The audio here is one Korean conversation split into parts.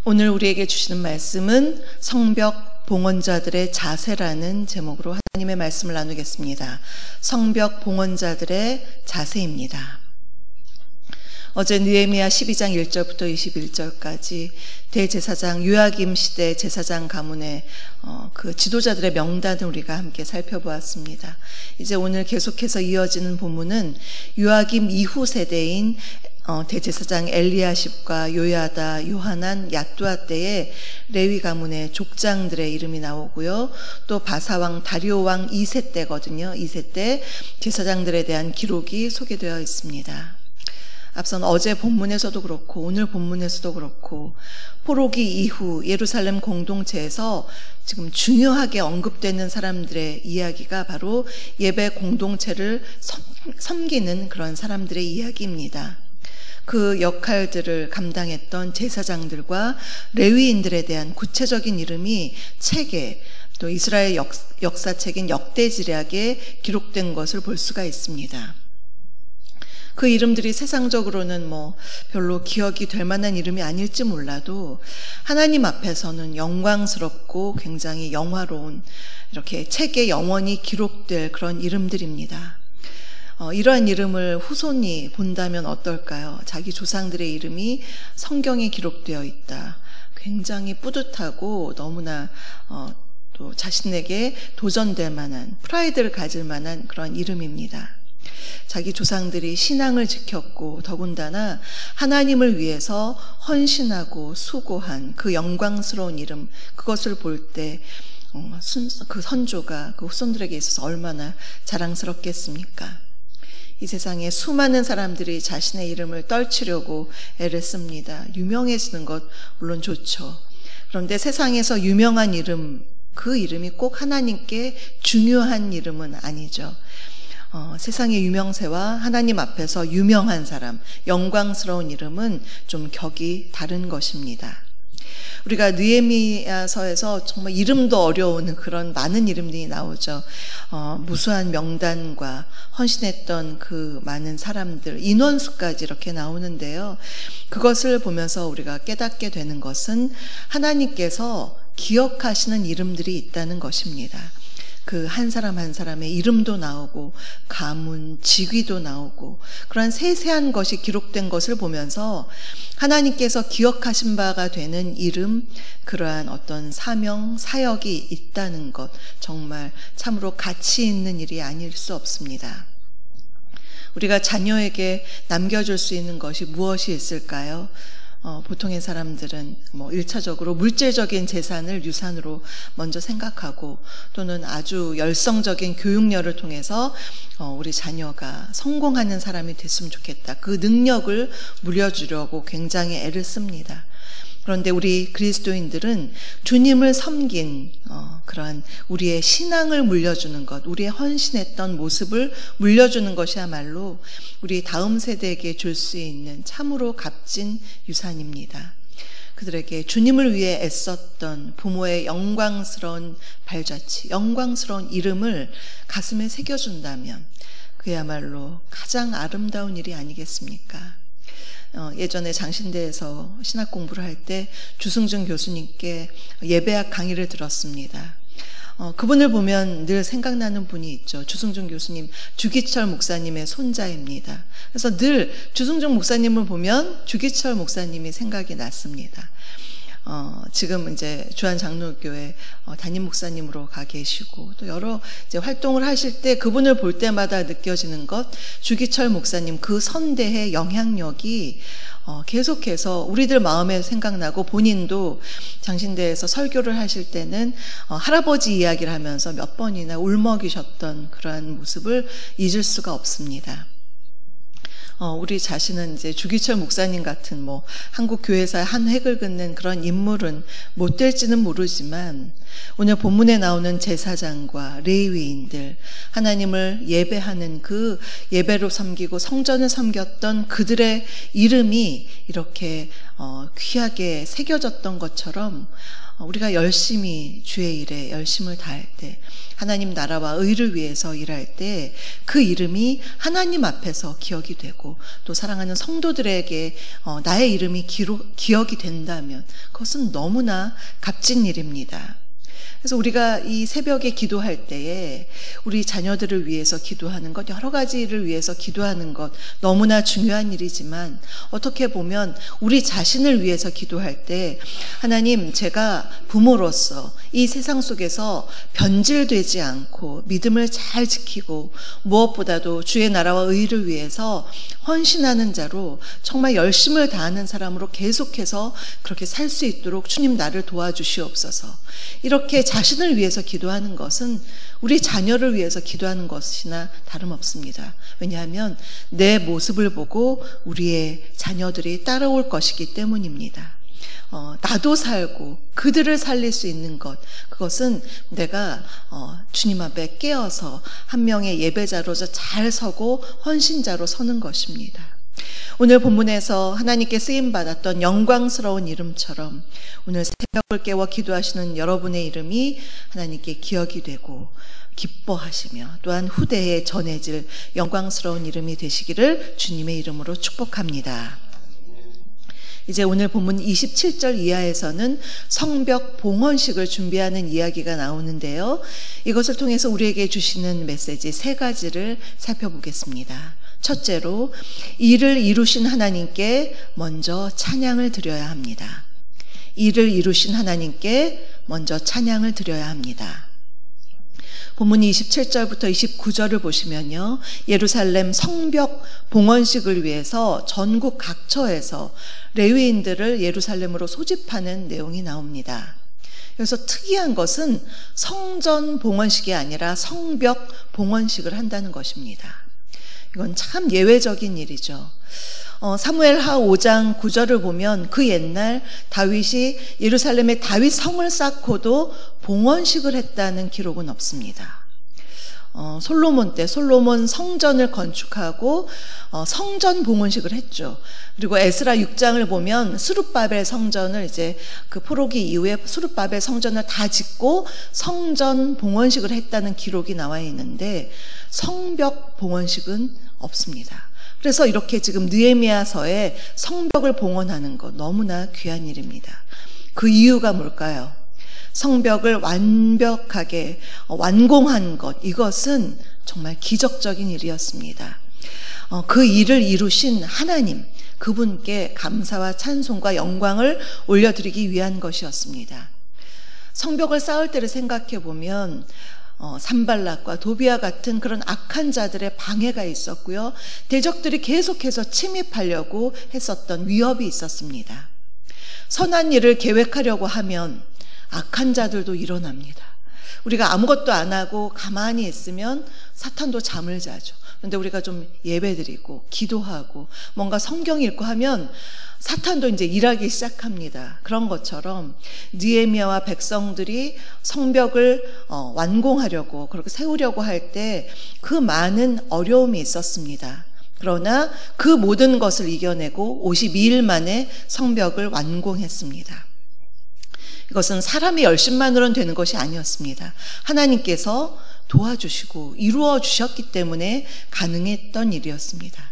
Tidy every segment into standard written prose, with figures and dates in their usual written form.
오늘 우리에게 주시는 말씀은 성벽 봉헌자들의 자세라는 제목으로 하나님의 말씀을 나누겠습니다. 성벽 봉헌자들의 자세입니다. 어제 느헤미야 12장 1절부터 21절까지 대제사장 요야김 시대 제사장 가문의 그 지도자들의 명단을 우리가 함께 살펴보았습니다. 이제 오늘 계속해서 이어지는 본문은 요야김 이후 세대인 대제사장 엘리야십과 요야다, 요하난, 야뚜아 때의 레위 가문의 족장들의 이름이 나오고요. 또 바사왕 다리오왕 2세 때거든요. 2세 때 제사장들에 대한 기록이 소개되어 있습니다. 앞선 어제 본문에서도 그렇고 오늘 본문에서도 그렇고 포로기 이후 예루살렘 공동체에서 지금 중요하게 언급되는 사람들의 이야기가 바로 예배 공동체를 섬기는 그런 사람들의 이야기입니다. 그 역할들을 감당했던 제사장들과 레위인들에 대한 구체적인 이름이 책에 또 이스라엘 역사책인 역대지략에 기록된 것을 볼 수가 있습니다. 그 이름들이 세상적으로는 별로 기억이 될 만한 이름이 아닐지 몰라도 하나님 앞에서는 영광스럽고 굉장히 영화로운 이렇게 책에 영원히 기록될 그런 이름들입니다. 이러한 이름을 후손이 본다면 어떨까요? 자기 조상들의 이름이 성경에 기록되어 있다. 굉장히 뿌듯하고 너무나 또 자신에게 도전될 만한, 프라이드를 가질 만한 그런 이름입니다. 자기 조상들이 신앙을 지켰고 더군다나 하나님을 위해서 헌신하고 수고한 그 영광스러운 이름, 그것을 볼 때 그 선조가 그 후손들에게 있어서 얼마나 자랑스럽겠습니까? 이 세상에 수많은 사람들이 자신의 이름을 떨치려고 애를 씁니다. 유명해지는 것 물론 좋죠. 그런데 세상에서 유명한 이름, 그 이름이 꼭 하나님께 중요한 이름은 아니죠. 세상의 유명세와 하나님 앞에서 유명한 사람, 영광스러운 이름은 좀 격이 다른 것입니다. 우리가 느헤미야서에서 정말 이름도 어려운 그런 많은 이름들이 나오죠. 무수한 명단과 헌신했던 그 많은 사람들, 인원수까지 이렇게 나오는데요. 그것을 보면서 우리가 깨닫게 되는 것은 하나님께서 기억하시는 이름들이 있다는 것입니다. 그 한 사람 한 사람의 이름도 나오고 가문, 직위도 나오고 그러한 세세한 것이 기록된 것을 보면서 하나님께서 기억하신 바가 되는 이름, 그러한 어떤 사명, 사역이 있다는 것, 정말 참으로 가치 있는 일이 아닐 수 없습니다. 우리가 자녀에게 남겨줄 수 있는 것이 무엇이 있을까요? 보통의 사람들은 1차적으로 물질적인 재산을 유산으로 먼저 생각하고 또는 아주 열성적인 교육열을 통해서 우리 자녀가 성공하는 사람이 됐으면 좋겠다. 그 능력을 물려주려고 굉장히 애를 씁니다. 그런데 우리 그리스도인들은 주님을 섬긴 그러한 우리의 신앙을 물려주는 것, 우리의 헌신했던 모습을 물려주는 것이야말로 우리 다음 세대에게 줄 수 있는 참으로 값진 유산입니다. 그들에게 주님을 위해 애썼던 부모의 영광스러운 발자취, 영광스러운 이름을 가슴에 새겨준다면 그야말로 가장 아름다운 일이 아니겠습니까? 예전에 장신대에서 신학 공부를 할 때 주승준 교수님께 예배학 강의를 들었습니다. 그분을 보면 늘 생각나는 분이 있죠. 주승준 교수님, 주기철 목사님의 손자입니다. 그래서 늘 주승준 목사님을 보면 주기철 목사님이 생각이 났습니다. 지금 이제 주한장로교회 담임 목사님으로 가 계시고 또 여러 이제 활동을 하실 때 그분을 볼 때마다 느껴지는 것, 주기철 목사님 그 선대의 영향력이 계속해서 우리들 마음에 생각나고 본인도 장신대에서 설교를 하실 때는 할아버지 이야기를 하면서 몇 번이나 울먹이셨던 그러한 모습을 잊을 수가 없습니다. 우리 자신은 이제 주기철 목사님 같은 한국 교회사의 한 획을 긋는 그런 인물은 못 될지는 모르지만 오늘 본문에 나오는 제사장과 레위인들, 하나님을 예배하는 그 예배로 섬기고 성전을 섬겼던 그들의 이름이 이렇게 귀하게 새겨졌던 것처럼 우리가 열심히 주의 일에 열심을 다할 때, 하나님 나라와 의를 위해서 일할 때 그 이름이 하나님 앞에서 기억이 되고 또 사랑하는 성도들에게 나의 이름이 기억이 된다면 그것은 너무나 값진 일입니다. 그래서 우리가 이 새벽에 기도할 때에 우리 자녀들을 위해서 기도하는 것, 여러 가지를 위해서 기도하는 것 너무나 중요한 일이지만, 어떻게 보면 우리 자신을 위해서 기도할 때 하나님, 제가 부모로서 이 세상 속에서 변질되지 않고 믿음을 잘 지키고 무엇보다도 주의 나라와 의를 위해서 헌신하는 자로 정말 열심을 다하는 사람으로 계속해서 그렇게 살 수 있도록 주님 나를 도와주시옵소서. 이렇게 자신을 위해서 기도하는 것은 우리 자녀를 위해서 기도하는 것이나 다름없습니다. 왜냐하면 내 모습을 보고 우리의 자녀들이 따라올 것이기 때문입니다. 나도 살고 그들을 살릴 수 있는 것, 그것은 내가 주님 앞에 깨어서 한 명의 예배자로서 잘 서고 헌신자로 서는 것입니다. 오늘 본문에서 하나님께 쓰임받았던 영광스러운 이름처럼 오늘 새벽을 깨워 기도하시는 여러분의 이름이 하나님께 기억이 되고 기뻐하시며 또한 후대에 전해질 영광스러운 이름이 되시기를 주님의 이름으로 축복합니다. 이제 오늘 본문 27절 이하에서는 성벽 봉헌식을 준비하는 이야기가 나오는데요. 이것을 통해서 우리에게 주시는 메시지 세 가지를 살펴보겠습니다. 첫째로, 이를 이루신 하나님께 먼저 찬양을 드려야 합니다. 이를 이루신 하나님께 먼저 찬양을 드려야 합니다. 본문 27절부터 29절을 보시면요, 예루살렘 성벽 봉헌식을 위해서 전국 각처에서 레위인들을 예루살렘으로 소집하는 내용이 나옵니다. 그래서 특이한 것은 성전 봉헌식이 아니라 성벽 봉헌식을 한다는 것입니다. 이건 참 예외적인 일이죠. 사무엘하 5장 9절을 보면 그 옛날 다윗이 예루살렘의 다윗 성을 쌓고도 봉헌식을 했다는 기록은 없습니다. 솔로몬 때 솔로몬 성전을 건축하고 성전 봉헌식을 했죠. 그리고 에스라 6장을 보면 스룹바벨 성전을 이제 그 포로기 이후에 스룹바벨 성전을 다 짓고 성전 봉헌식을 했다는 기록이 나와 있는데 성벽 봉헌식은 없습니다. 그래서 이렇게 지금 느헤미야서에 성벽을 봉헌하는 것 너무나 귀한 일입니다. 그 이유가 뭘까요? 성벽을 완벽하게 완공한 것, 이것은 정말 기적적인 일이었습니다. 그 일을 이루신 하나님, 그분께 감사와 찬송과 영광을 올려드리기 위한 것이었습니다. 성벽을 쌓을 때를 생각해 보면 산발락과 도비아 같은 그런 악한 자들의 방해가 있었고요. 대적들이 계속해서 침입하려고 했었던 위협이 있었습니다. 선한 일을 계획하려고 하면 악한 자들도 일어납니다. 우리가 아무것도 안 하고 가만히 있으면 사탄도 잠을 자죠. 그런데 우리가 좀 예배드리고 기도하고 뭔가 성경 읽고 하면 사탄도 이제 일하기 시작합니다. 그런 것처럼 느헤미야와 백성들이 성벽을 완공하려고 그렇게 세우려고 할 때 그 많은 어려움이 있었습니다. 그러나 그 모든 것을 이겨내고 52일 만에 성벽을 완공했습니다. 이것은 사람의 열심만으로는 되는 것이 아니었습니다. 하나님께서 도와주시고 이루어 주셨기 때문에 가능했던 일이었습니다.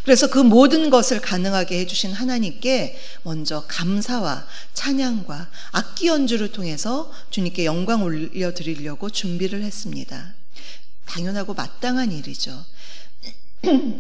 그래서 그 모든 것을 가능하게 해주신 하나님께 먼저 감사와 찬양과 악기 연주를 통해서 주님께 영광 올려드리려고 준비를 했습니다. 당연하고 마땅한 일이죠.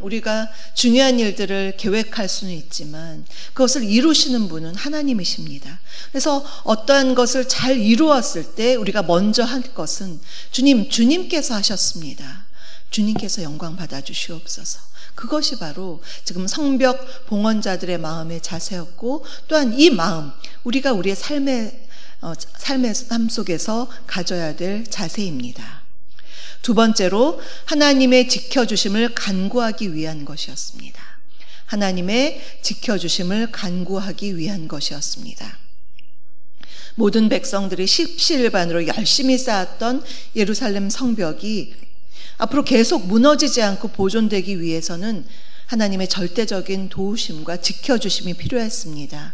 우리가 중요한 일들을 계획할 수는 있지만 그것을 이루시는 분은 하나님이십니다. 그래서 어떠한 것을 잘 이루었을 때 우리가 먼저 할 것은 주님께서 하셨습니다. 주님께서 영광 받아주시옵소서. 그것이 바로 지금 성벽 봉헌자들의 마음의 자세였고, 또한 이 마음, 우리가 우리의 삶의 삶 속에서 가져야 될 자세입니다. 두 번째로, 하나님의 지켜주심을 간구하기 위한 것이었습니다. 하나님의 지켜주심을 간구하기 위한 것이었습니다. 모든 백성들이 십시일반으로 열심히 쌓았던 예루살렘 성벽이 앞으로 계속 무너지지 않고 보존되기 위해서는 하나님의 절대적인 도우심과 지켜주심이 필요했습니다.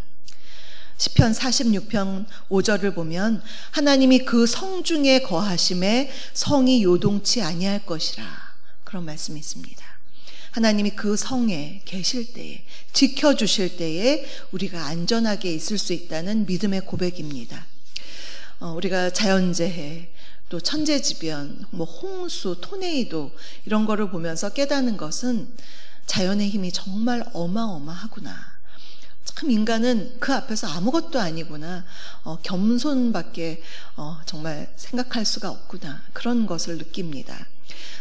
시편 46편 5절을 보면 하나님이 그 성 중에 거하심에 성이 요동치 아니할 것이라, 그런 말씀이 있습니다. 하나님이 그 성에 계실 때에, 지켜주실 때에 우리가 안전하게 있을 수 있다는 믿음의 고백입니다. 우리가 자연재해, 또 천재지변, 홍수, 토네이도 이런 거를 보면서 깨닫는 것은 자연의 힘이 정말 어마어마하구나. 참 인간은 그 앞에서 아무것도 아니구나. 겸손밖에 정말 생각할 수가 없구나. 그런 것을 느낍니다.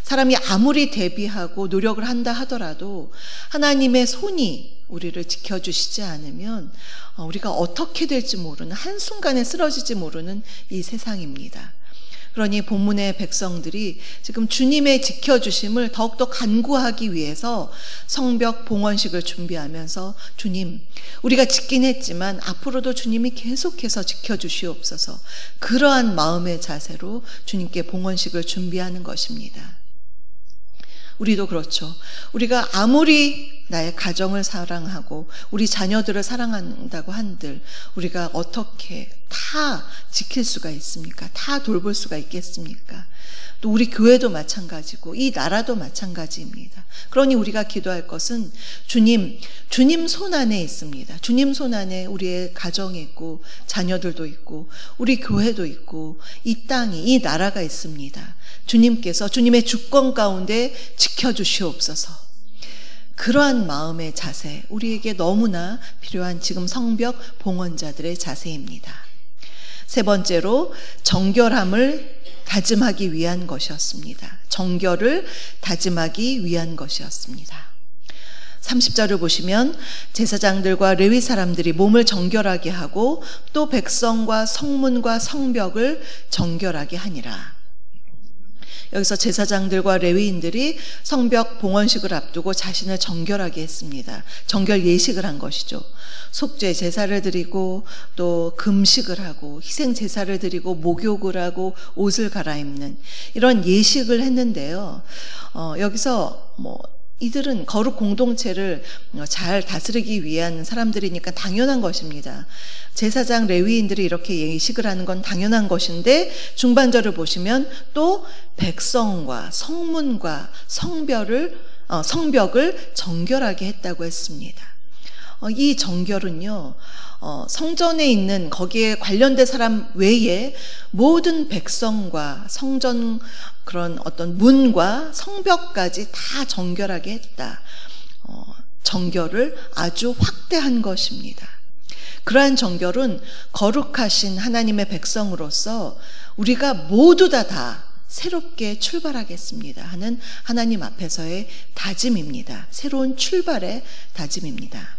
사람이 아무리 대비하고 노력을 한다 하더라도 하나님의 손이 우리를 지켜주시지 않으면 우리가 어떻게 될지 모르는, 한순간에 쓰러질지 모르는 이 세상입니다. 그러니 본문의 백성들이 지금 주님의 지켜주심을 더욱더 간구하기 위해서 성벽 봉헌식을 준비하면서, 주님, 우리가 짓긴 했지만 앞으로도 주님이 계속해서 지켜주시옵소서, 그러한 마음의 자세로 주님께 봉헌식을 준비하는 것입니다. 우리도 그렇죠. 우리가 아무리 나의 가정을 사랑하고 우리 자녀들을 사랑한다고 한들 우리가 어떻게 다 지킬 수가 있습니까? 다 돌볼 수가 있겠습니까? 또 우리 교회도 마찬가지고 이 나라도 마찬가지입니다. 그러니 우리가 기도할 것은 주님 손 안에 있습니다. 주님 손 안에 우리의 가정이 있고 자녀들도 있고 우리 교회도 있고 이 땅이, 이 나라가 있습니다. 주님께서 주님의 주권 가운데 지켜주시옵소서. 그러한 마음의 자세, 우리에게 너무나 필요한 지금 성벽 봉헌자들의 자세입니다. 세 번째로 정결함을 다짐하기 위한 것이었습니다. 정결을 다짐하기 위한 것이었습니다. 30절을 보시면 제사장들과 레위 사람들이 몸을 정결하게 하고 또 백성과 성문과 성벽을 정결하게 하니라. 여기서 제사장들과 레위인들이 성벽 봉헌식을 앞두고 자신을 정결하게 했습니다. 정결 예식을 한 것이죠. 속죄 제사를 드리고 또 금식을 하고 희생 제사를 드리고 목욕을 하고 옷을 갈아입는 이런 예식을 했는데요. 여기서 이들은 거룩 공동체를 잘 다스리기 위한 사람들이니까 당연한 것입니다. 제사장 레위인들이 이렇게 예식을 하는 건 당연한 것인데 중반절을 보시면 또 백성과 성문과 성벽을 정결하게 했다고 했습니다. 이 정결은요, 성전에 있는 거기에 관련된 사람 외에 모든 백성과 성전 그런 어떤 문과 성벽까지 다 정결하게 했다. 정결을 아주 확대한 것입니다. 그러한 정결은 거룩하신 하나님의 백성으로서 우리가 모두 다 새롭게 출발하겠습니다 하는 하나님 앞에서의 다짐입니다. 새로운 출발의 다짐입니다.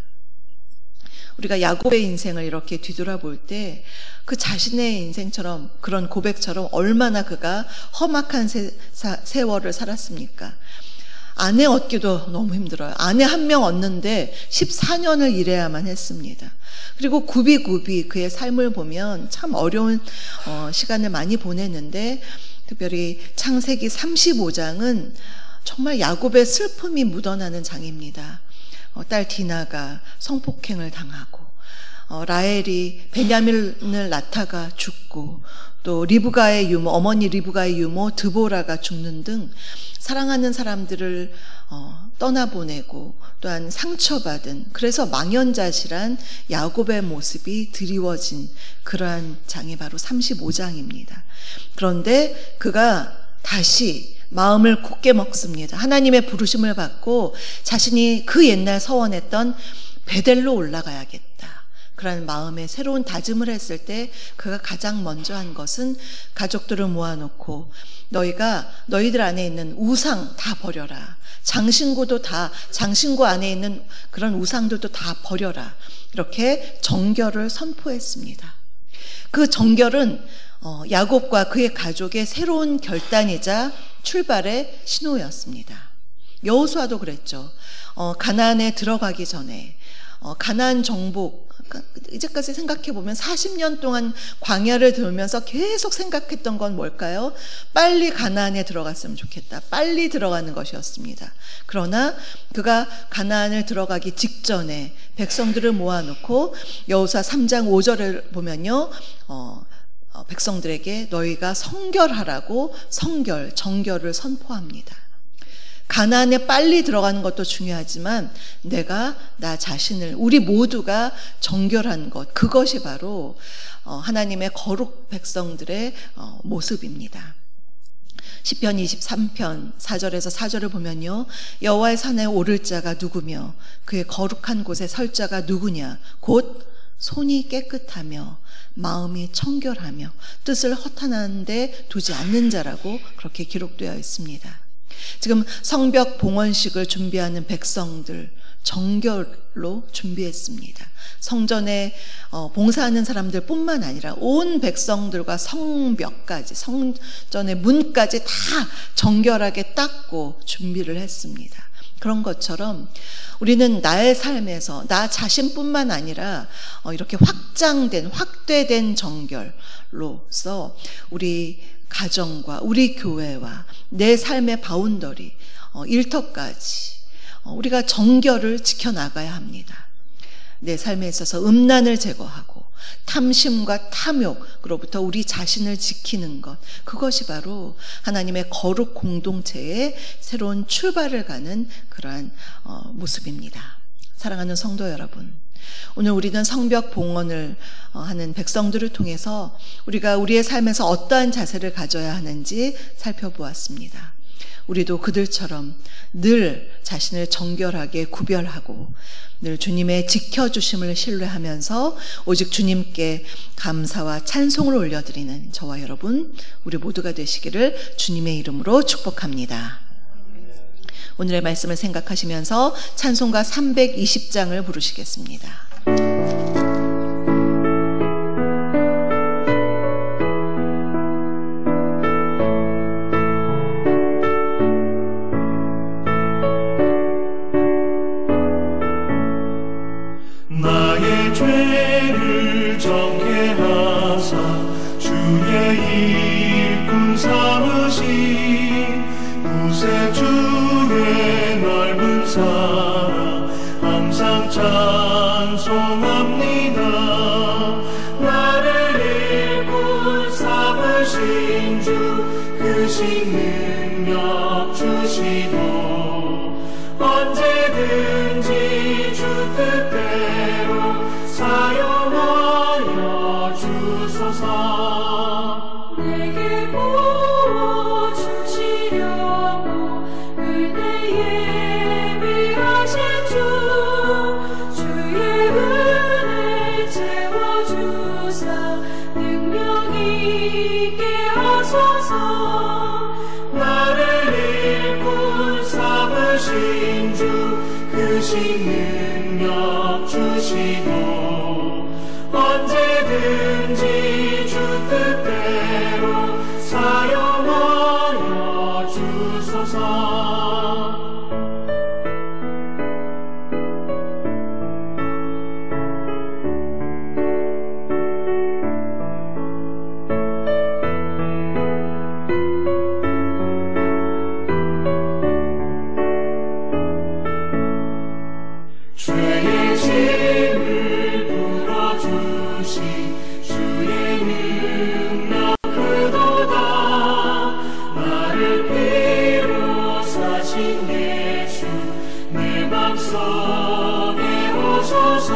우리가 야곱의 인생을 이렇게 뒤돌아볼 때 그 자신의 인생처럼, 그런 고백처럼 얼마나 그가 험악한 세월을 살았습니까? 아내 얻기도 너무 힘들어요. 아내 한 명 얻는데 14년을 일해야만 했습니다. 그리고 굽이굽이 그의 삶을 보면 참 어려운 시간을 많이 보냈는데, 특별히 창세기 35장은 정말 야곱의 슬픔이 묻어나는 장입니다. 딸 디나가 성폭행을 당하고, 라헬이 베냐민을 낳다가 죽고, 또 리브가의 유모, 어머니 리브가의 유모 드보라가 죽는 등 사랑하는 사람들을 떠나보내고 또한 상처받은, 그래서 망연자실한 야곱의 모습이 드리워진 그러한 장이 바로 35장입니다. 그런데 그가 다시 마음을 굳게 먹습니다. 하나님의 부르심을 받고 자신이 그 옛날 서원했던 베델로 올라가야겠다, 그런 마음에 새로운 다짐을 했을 때 그가 가장 먼저 한 것은 가족들을 모아놓고 너희들 안에 있는 우상 다 버려라, 장신구 안에 있는 그런 우상들도 다 버려라, 이렇게 정결을 선포했습니다. 그 정결은 야곱과 그의 가족의 새로운 결단이자 출발의 신호였습니다. 여호수아도 그랬죠. 가나안에 들어가기 전에 가나안 정복, 이제까지 생각해보면 40년 동안 광야를 돌면서 계속 생각했던 건 뭘까요? 빨리 가나안에 들어갔으면 좋겠다. 빨리 들어가는 것이었습니다. 그러나 그가 가나안을 들어가기 직전에 백성들을 모아놓고 여호수아 3장 5절을 보면요, 백성들에게 너희가 성결하라고 정결을 선포합니다. 가나안에 빨리 들어가는 것도 중요하지만 내가 나 자신을, 우리 모두가 정결한 것, 그것이 바로 하나님의 거룩 백성들의 모습입니다. 시편 23편 4절에서 4절을 보면요, 여호와의 산에 오를 자가 누구며 그의 거룩한 곳에 설 자가 누구냐, 곧 손이 깨끗하며 마음이 청결하며 뜻을 허탄하는데 두지 않는 자라고 그렇게 기록되어 있습니다. 지금 성벽 봉헌식을 준비하는 백성들 정결로 준비했습니다. 성전에 봉사하는 사람들 뿐만 아니라 온 백성들과 성벽까지, 성전의 문까지 다 정결하게 닦고 준비를 했습니다. 그런 것처럼 우리는 나의 삶에서 나 자신뿐만 아니라 이렇게 확대된 정결로서 우리 가정과 우리 교회와 내 삶의 바운더리, 일터까지 우리가 정결을 지켜나가야 합니다. 내 삶에 있어서 음란을 제거하고 탐심과 탐욕으로부터 우리 자신을 지키는 것, 그것이 바로 하나님의 거룩 공동체의 새로운 출발을 가는 그러한 모습입니다. 사랑하는 성도 여러분, 오늘 우리는 성벽 봉헌을 하는 백성들을 통해서 우리가 우리의 삶에서 어떠한 자세를 가져야 하는지 살펴보았습니다. 우리도 그들처럼 늘 자신을 정결하게 구별하고 늘 주님의 지켜주심을 신뢰하면서 오직 주님께 감사와 찬송을 올려드리는 저와 여러분, 우리 모두가 되시기를 주님의 이름으로 축복합니다. 오늘의 말씀을 생각하시면서 찬송가 320장을 부르시겠습니다. 나의 죄를 정케 하사 주의 일꾼 삼으신 구세주의 넓은 사랑 항상 찬송합니다. 나를 일꾼 삼으신 주 크신 능력 주시고 언제든지 주 뜻대로 사용하여 주소서. 내게 부어주시려고 은혜 예비하신 주, 주의 은혜 채워주사 능력 있게 하소서. 나를 일꾼 삼으신 주 크신 능력 주시고 언제든지 주 뜻대로 사용하여 주소서. 죄의 짐을 풀어주신 주의 능력 크도다. 나를 피로 사신 예수 내 맘속에 오소서.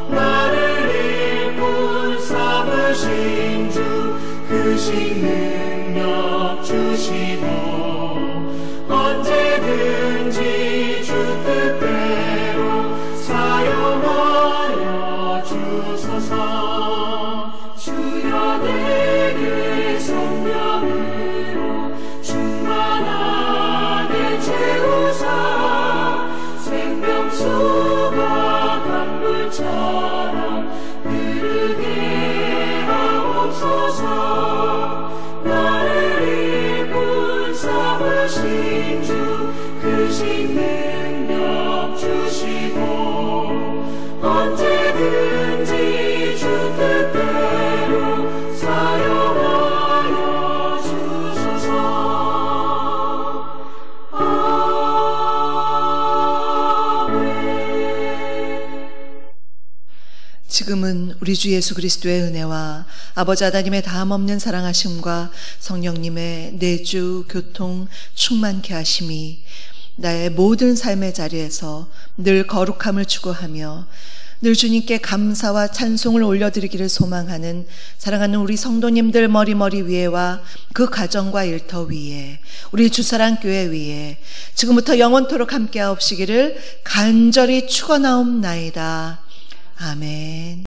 나를 일꾼 삼으신 주 크신 능력 주시고 언제든지 주 뜻대로 사용하여 주소서. 주여 내게 성령으로 충만하게 채우사 생명수가 강물처럼 흐르게 하옵소서. 나를 일꾼 삼으신 주 크신 능력 주시고 언제든지 우리 주 예수 그리스도의 은혜와 아버지 하나님의 다함없는 사랑하심과 성령님의 내주, 교통, 충만케 하심이 나의 모든 삶의 자리에서 늘 거룩함을 추구하며 늘 주님께 감사와 찬송을 올려드리기를 소망하는 사랑하는 우리 성도님들 머리 위에와 그 가정과 일터 위에 우리 주사랑교회 위에 지금부터 영원토록 함께하옵시기를 간절히 축원하옵나이다. 아멘.